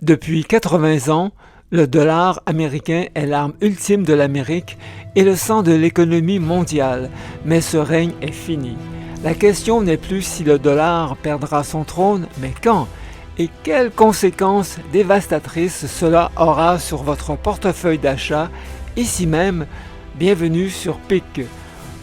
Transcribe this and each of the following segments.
Depuis 80 ans, le dollar américain est l'arme ultime de l'Amérique et le sang de l'économie mondiale, mais ce règne est fini. La question n'est plus si le dollar perdra son trône, mais quand et quelles conséquences dévastatrices cela aura sur votre portefeuille d'achat, ici même. Bienvenue sur PIC.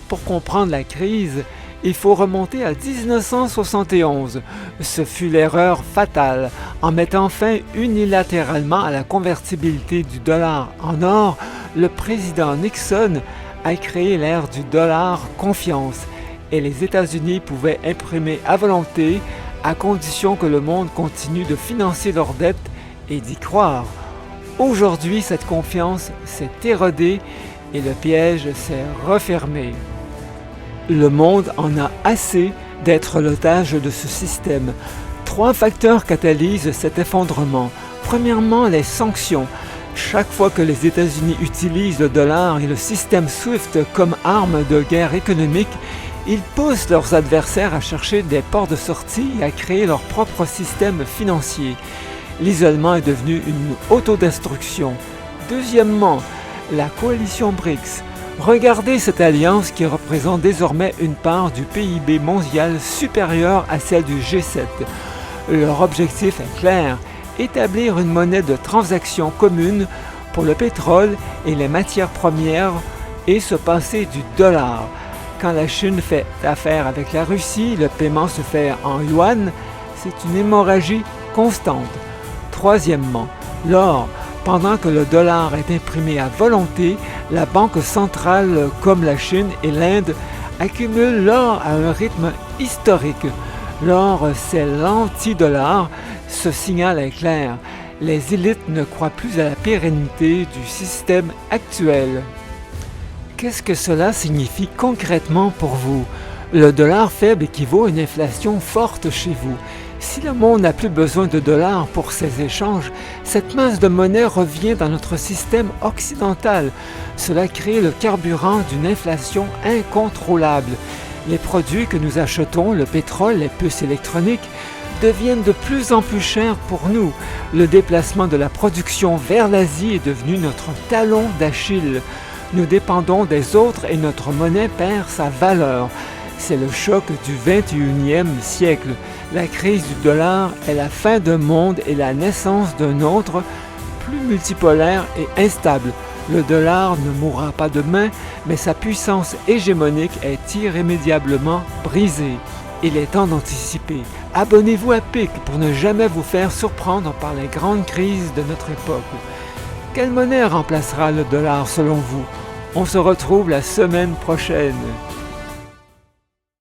Pour comprendre la crise, il faut remonter à 1971. Ce fut l'erreur fatale. En mettant fin unilatéralement à la convertibilité du dollar en or, le président Nixon a créé l'ère du dollar confiance et les États-Unis pouvaient imprimer à volonté à condition que le monde continue de financer leurs dettes et d'y croire. Aujourd'hui, cette confiance s'est érodée et le piège s'est refermé. Le monde en a assez d'être l'otage de ce système. 3 facteurs catalysent cet effondrement. Premièrement, les sanctions. Chaque fois que les États-Unis utilisent le dollar et le système SWIFT comme arme de guerre économique, ils poussent leurs adversaires à chercher des ports de sortie et à créer leur propre système financier. L'isolement est devenu une autodestruction. Deuxièmement, la coalition BRICS. Regardez cette alliance qui représente désormais une part du PIB mondial supérieure à celle du G7. Leur objectif est clair, établir une monnaie de transaction commune pour le pétrole et les matières premières et se passer du dollar. Quand la Chine fait affaire avec la Russie, le paiement se fait en yuan, c'est une hémorragie constante. Troisièmement, l'or. Pendant que le dollar est imprimé à volonté, la banque centrale comme la Chine et l'Inde accumulent l'or à un rythme historique. L'or, c'est l'anti-dollar. Ce signal est clair. Les élites ne croient plus à la pérennité du système actuel. Qu'est-ce que cela signifie concrètement pour vous? Le dollar faible équivaut à une inflation forte chez vous. Si le monde n'a plus besoin de dollars pour ses échanges, cette masse de monnaie revient dans notre système occidental. Cela crée le carburant d'une inflation incontrôlable. Les produits que nous achetons, le pétrole, les puces électroniques, deviennent de plus en plus chers pour nous. Le déplacement de la production vers l'Asie est devenu notre talon d'Achille. Nous dépendons des autres et notre monnaie perd sa valeur. C'est le choc du 21e siècle. La crise du dollar est la fin d'un monde et la naissance d'un autre, plus multipolaire et instable. Le dollar ne mourra pas demain, mais sa puissance hégémonique est irrémédiablement brisée. Il est temps d'anticiper. Abonnez-vous à PIC pour ne jamais vous faire surprendre par les grandes crises de notre époque. Quelle monnaie remplacera le dollar selon vous? On se retrouve la semaine prochaine.